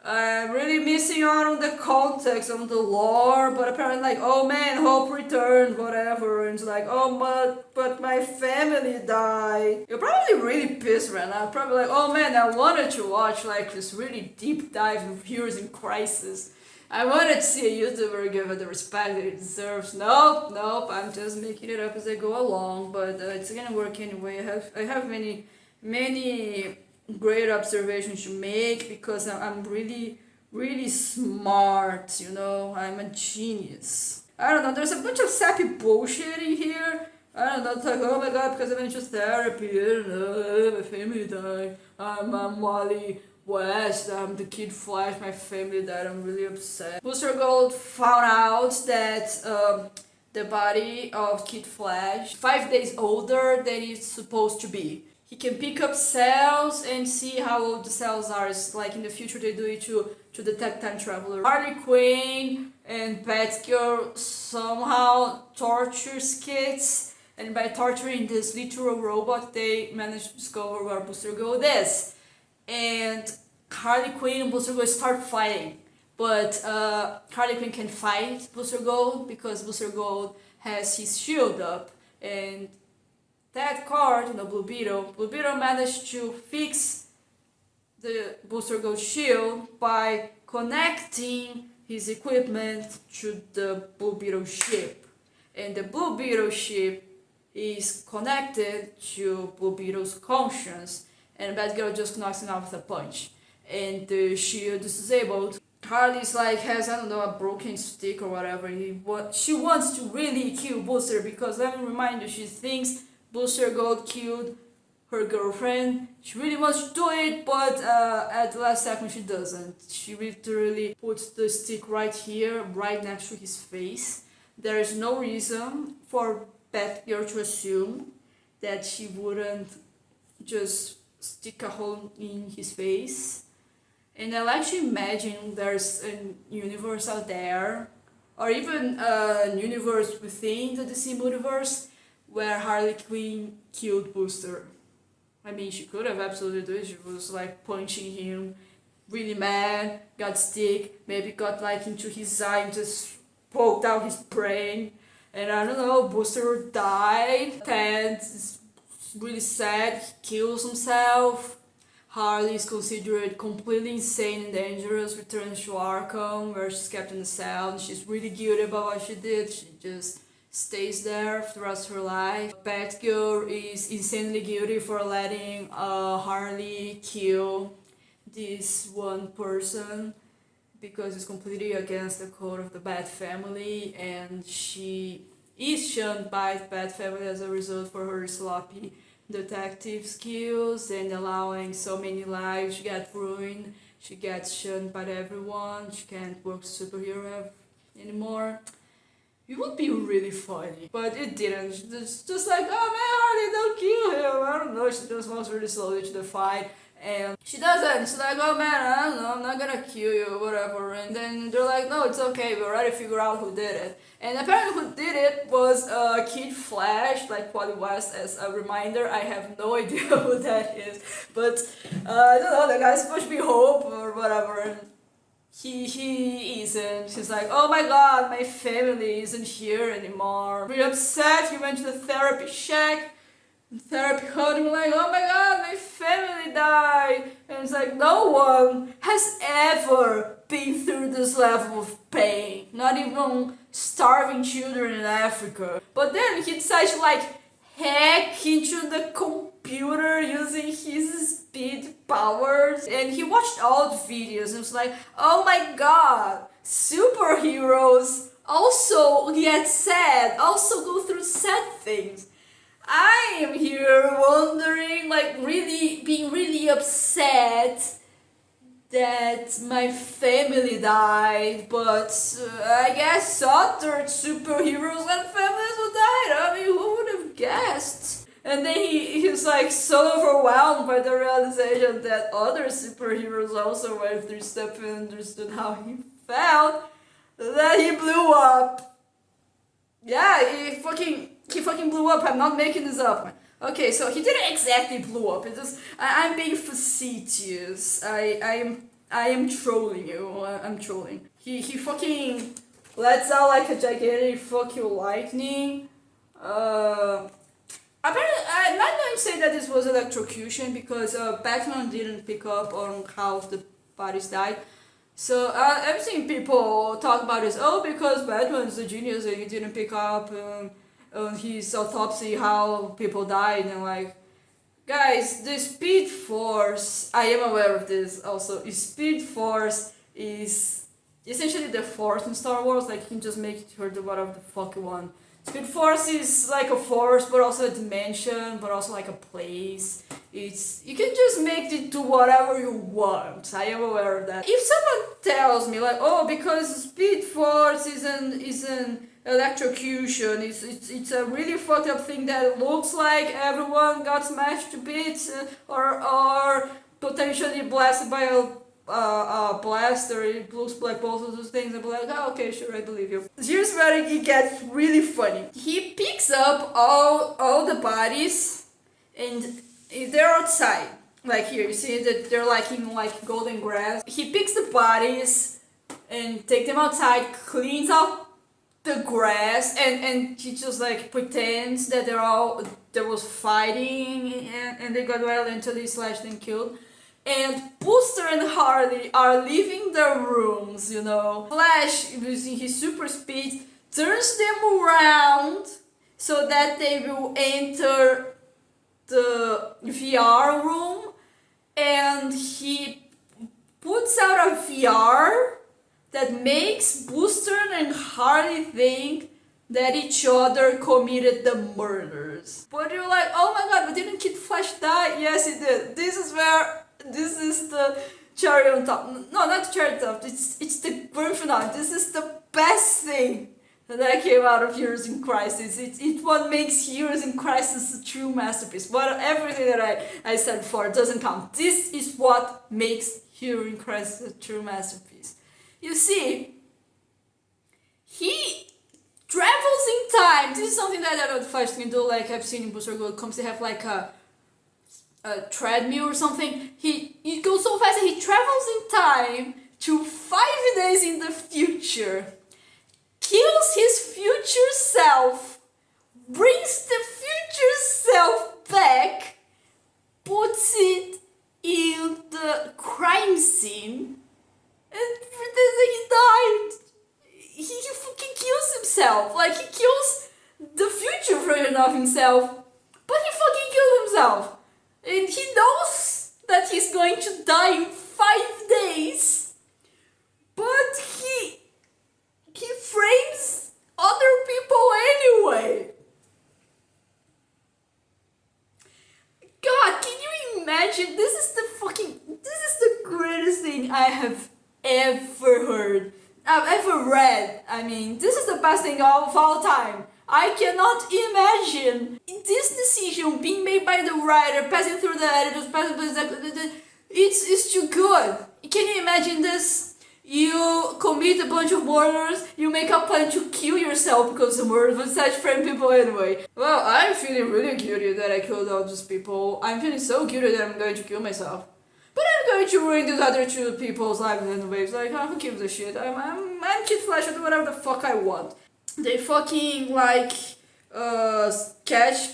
I'm really missing out on the context, on the lore, but apparently like, oh man, Hope returned, whatever, and it's like, oh but my family died. You're probably really pissed right now, probably like, oh man, I wanted to watch like this really deep dive of Heroes in Crisis. I wanted to see a YouTuber give it the respect that it deserves. Nope, I'm just making it up as I go along, but it's gonna work anyway. I have many great observations to make because I'm really smart, I'm a genius. I don't know, there's a bunch of sappy bullshit in here. I don't know, it's like, oh my god, because I went to therapy, I don't know, my family died, I'm Wally West, I'm the Kid Flash, my family died, I'm really upset. Booster Gold found out that the body of Kid Flash 5 days older than it's supposed to be. He can pick up cells and see how old the cells are. It's like in the future they do it to detect time traveler. Harley Quinn and Batgirl somehow torture Skits, and by torturing this literal robot they manage to discover where Booster Gold is. And Harley Quinn and Booster Gold start fighting. But Harley Quinn can fight Booster Gold because Booster Gold has his shield up, and that card, Blue Beetle managed to fix the Booster Gold shield by connecting his equipment to the Blue Beetle ship. And the Blue Beetle ship is connected to Blue Beetle's conscience, and Batgirl just knocks him out with a punch. And the shield is disabled. Harley's like has, I don't know, a broken stick or whatever. She wants to really kill Booster because, let me remind you, she thinks Booster Gold killed her girlfriend. She really wants to do it, but at the last second she doesn't. She literally puts the stick right here, right next to his face. There is no reason for Batgirl to assume that she wouldn't just stick a hole in his face. And I like to imagine there's a universe out there, or even a universe within the DC universe, where Harley Quinn killed Booster. I mean, she could have absolutely done it. She was like punching him, really mad, got stick, maybe got like into his eye and just poked out his brain. And I don't know, Booster died. Ted is really sad, he kills himself. Harley is considered completely insane and dangerous, returns to Arkham, where she's kept in the cell, and she's really guilty about what she did. She just stays there for the rest of her life. Batgirl is insanely guilty for letting Harley kill this one person because it's completely against the code of the Bat Family, and she is shunned by the Bat Family as a result for her sloppy detective skills and allowing so many lives to get ruined. She gets shunned by everyone. She can't work as a superhero anymore. It would be really funny, but it didn't. It's just like, oh man, Harley, don't kill him. I don't know, she just walks really slowly to the fight. And she doesn't. She's like, oh man, I don't know, I'm not gonna kill you, whatever. And then they're like, no, it's okay, we already figured out who did it. And apparently who did it was Kid Flash, like Wally West. As a reminder, I have no idea who that is. But, I don't know, the guy's supposed to be Hope or whatever. And he isn't. She's like, oh my god, my family isn't here anymore. Really upset, he went to the therapy shack. Therapy holding like, oh my god, my family died. And it's like, no one has ever been through this level of pain. Not even starving children in Africa. But then he decides to like hack into the computer using his speed powers. And he watched all the videos and was like, oh my god, superheroes also get sad, also go through sad things. I am here wondering, like, being really upset that my family died, but I guess other superheroes and families who died. I mean, who would have guessed? And then he's like so overwhelmed by the realization that other superheroes also went through stuff and understood how he felt, that he blew up. Yeah, he fucking blew up. I'm not making this up. Okay, so he didn't exactly blow up. It's just I'm being facetious. I am trolling you. I'm trolling. He fucking lets out like a gigantic fuck you lightning. Apparently, I'm not going to say that this was electrocution because Batman didn't pick up on how the bodies died. So I've seen people talk about this. Oh, because Batman's a genius and he didn't pick up on his autopsy how people died. And like, guys, the Speed Force, I am aware of this also. Speed Force is essentially the Force in Star Wars. Like, you can just make her do whatever the fuck you want. Speed Force is like a force, but also a dimension, but also like a place. You can just make it do whatever you want. I am aware of that. If someone tells me like, oh, because Speed Force isn't electrocution, it's a really fucked up thing that looks like everyone got smashed to bits, or potentially blasted by a blaster, it looks like both of those things. I'll be like, oh, okay, sure, I believe you. Here's where it gets really funny. He picks up all the bodies and they're outside. Like here, you see that they're like in like golden grass. He picks the bodies and take them outside, cleans up the grass, and he just like pretends that there was fighting and they got well until he slashed and killed. and Booster and Harley are leaving their rooms, you know. Flash, using his super speed, turns them around so that they will enter the VR room, and he puts out a VR that makes Booster and Harley think that each other committed the murders. But you're like, oh my god, but didn't Kid Flash die? Yes, he did. This is the cherry on top. No, not the cherry on top. It's the grand finale. This is the best thing that came out of Heroes in Crisis. It's what makes Heroes in Crisis a true masterpiece. But everything that I said before doesn't count. This is what makes Heroes in Crisis a true masterpiece. You see, he travels in time. This is something that I don't Flash can do. Like I've seen in Booster Gold Comics, they have like a treadmill or something. He goes so fast that he travels in time to 5 days in the future, kills his future self, brings the future self back, puts it in the crime scene, and pretends that he died. He fucking kills himself. Like, he kills the future version of himself, but he fucking killed himself. And he knows that he's going to die in 5 days, but he frames other people anyway. God, can you imagine? This is the greatest thing I have ever heard. I've ever read. I mean, this is the best thing of all time. I cannot imagine this decision being made by the writer, passing through the editors, it's too good. Can you imagine this? You commit a bunch of murders, you make a plan to kill yourself because of murder, but such friend people anyway. Well, I'm feeling really guilty that I killed all these people. I'm feeling so guilty that I'm going to kill myself. But I'm going to ruin these other 2 people's lives anyways. Like, who gives a shit? I'm Kid Flash, I do whatever the fuck I want. They fucking, like, catch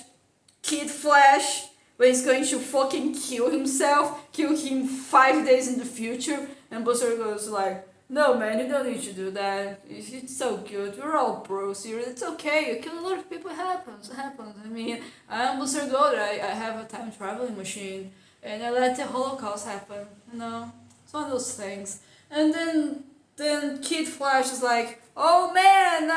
Kid Flash when he's going to fucking kill himself, kill him 5 days in the future, and Buster goes like, no man, you don't need to do that, it's so good, we're all bros here, it's okay, you kill a lot of people, it happens, I mean, I'm Buster Gold, I have a time traveling machine, and I let the Holocaust happen, you know, it's one of those things. And then Kid Flash is like, oh man,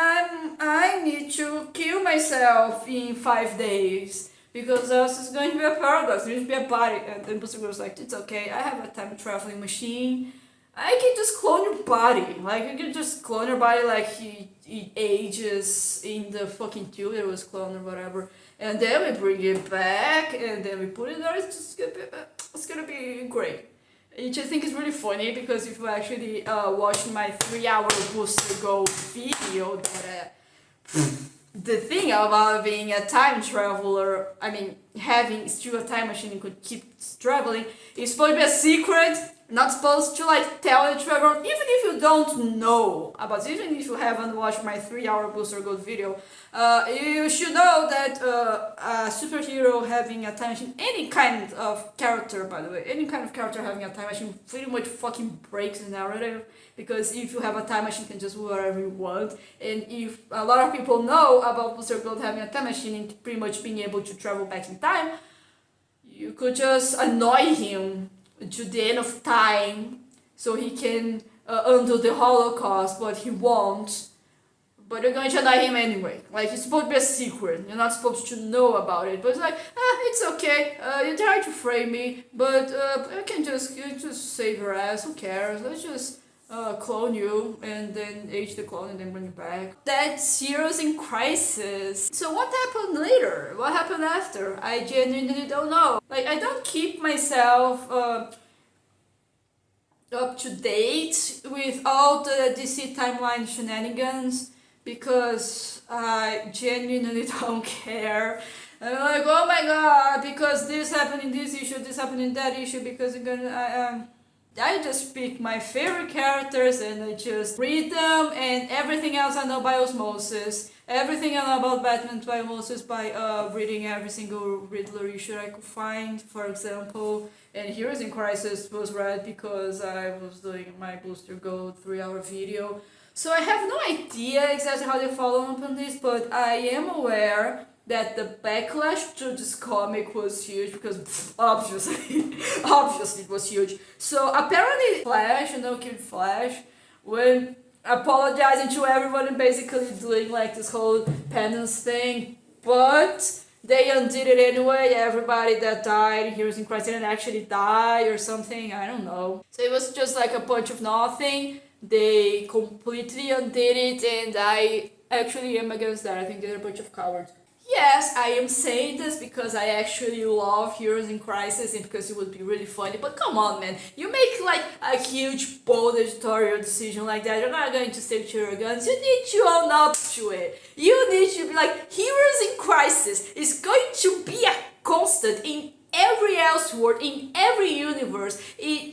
I need to kill myself in 5 days because else it's going to be a paradox. There needs to be a body. And then Buster goes like, it's okay. I have a time traveling machine. I can just clone your body. Like you can just clone your body like he ages in the fucking tube that was cloned or whatever. And then we bring it back and then we put it there. It's gonna be great. Which I think is really funny because if you actually watch my 3-hour Booster Gold video, that the thing about being a time traveler, I mean, having still a time machine and could keep traveling, is supposed to be a secret, not supposed to like tell it to everyone, even if you don't know about it, even if you haven't watched my 3-hour Booster Gold video, you should know that a superhero having a time machine, any kind of character, by the way, any kind of character having a time machine pretty much fucking breaks the narrative, because if you have a time machine, you can just do whatever you want, and if a lot of people know about Booster Gold having a time machine and pretty much being able to travel back in time, you could just annoy him to the end of time so he can undo the Holocaust, but he won't. But you're going to annoy him anyway. Like, it's supposed to be a secret. You're not supposed to know about it. But it's like, it's okay. You tried to frame me, but I can just save your ass. Who cares? Let's just clone you and then age the clone and then bring it back. That's Heroes in Crisis. So what happened later? What happened after? I genuinely don't know. Like, I don't keep myself up to date with all the DC timeline shenanigans because I genuinely don't care. I'm like, oh my god, because this happened in this issue, this happened in that issue, because I just pick my favorite characters and I just read them, and everything else I know by osmosis. Everything I know about Batman by Moses by reading every single Riddler issue I could find, for example. And Heroes in Crisis was read because I was doing my Booster Gold 3-hour video. So I have no idea exactly how they follow up on this, but I am aware that the backlash to this comic was huge because obviously it was huge. So apparently Flash, Kid Flash, when apologizing to everyone and basically doing like this whole penance thing, but they undid it anyway. Everybody that died in Heroes in Crisis didn't actually die or something, I don't know. So it was just like a bunch of nothing. They completely undid it, and I actually am against that. I think they're a bunch of cowards. Yes, I am saying this because I actually love Heroes in Crisis and because it would be really funny, but come on, man. You make like a huge, bold editorial decision like that, you're not going to stick to your guns. You need to own up to it. You need to be like, Heroes in Crisis is going to be a constant in every Elseworld, in every universe,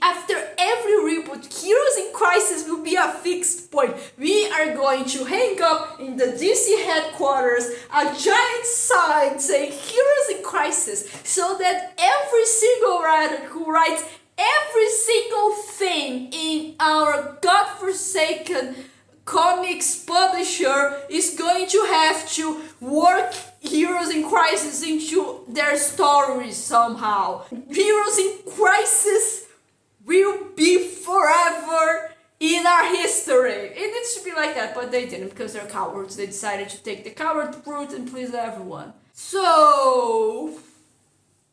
after every reboot. Heroes in Crisis will be a fixed point. We are going to hang up in the DC headquarters a giant sign saying Heroes in Crisis, so that every single writer who writes every single thing in our godforsaken comics publisher is going to have to work Heroes in Crisis into their stories somehow. Heroes in Crisis will be forever in our history. It needs to be like that, but they didn't because they're cowards. They decided to take the coward route and please everyone. So,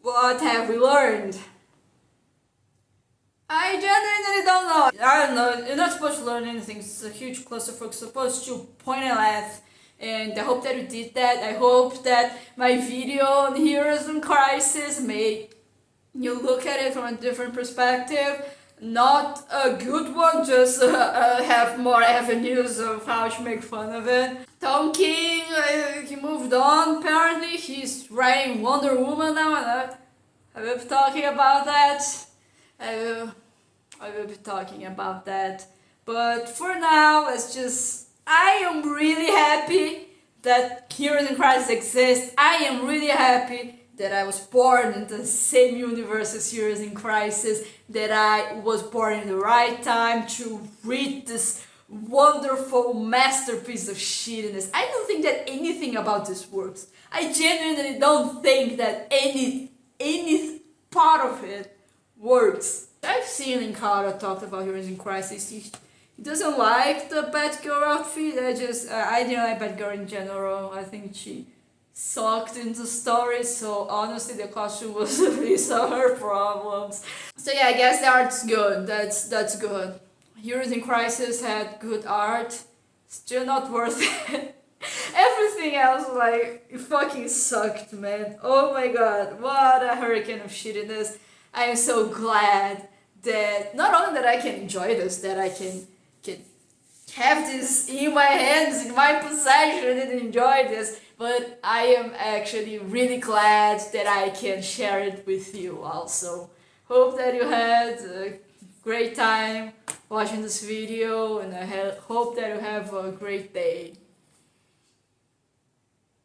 what have we learned? I genuinely don't know. I don't know. You're not supposed to learn anything. It's a huge clusterfuck. You're supposed to point and laugh. And I hope that you did that. I hope that my video on Heroes in Crisis made you look at it from a different perspective. Not a good one, just have more avenues of how to make fun of it. Tom King, he moved on apparently. He's writing Wonder Woman now, and I will be talking about that. I will be talking about that. But for now, I am really happy that Heroes in Crisis exists. I am really happy that I was born in the same universe as Heroes in Crisis, that I was born in the right time to read this wonderful masterpiece of shittiness. I don't think that anything about this works. I genuinely don't think that any part of it works. I've seen Linkara talked about Heroes in Crisis. He doesn't like the Batgirl outfit. I didn't like Batgirl in general. I think she sucked in the story, so honestly the costume was the least of her problems. So yeah, I guess the art's good. That's good. Heroes in Crisis had good art. Still not worth it. Everything else, like, it fucking sucked, man. Oh my god, what a hurricane of shittiness. I am so glad that not only that I can enjoy this, that I can have this in my hands, in my possession, and enjoy this, but I am actually really glad that I can share it with you also. Hope that you had a great time watching this video, and I hope that you have a great day.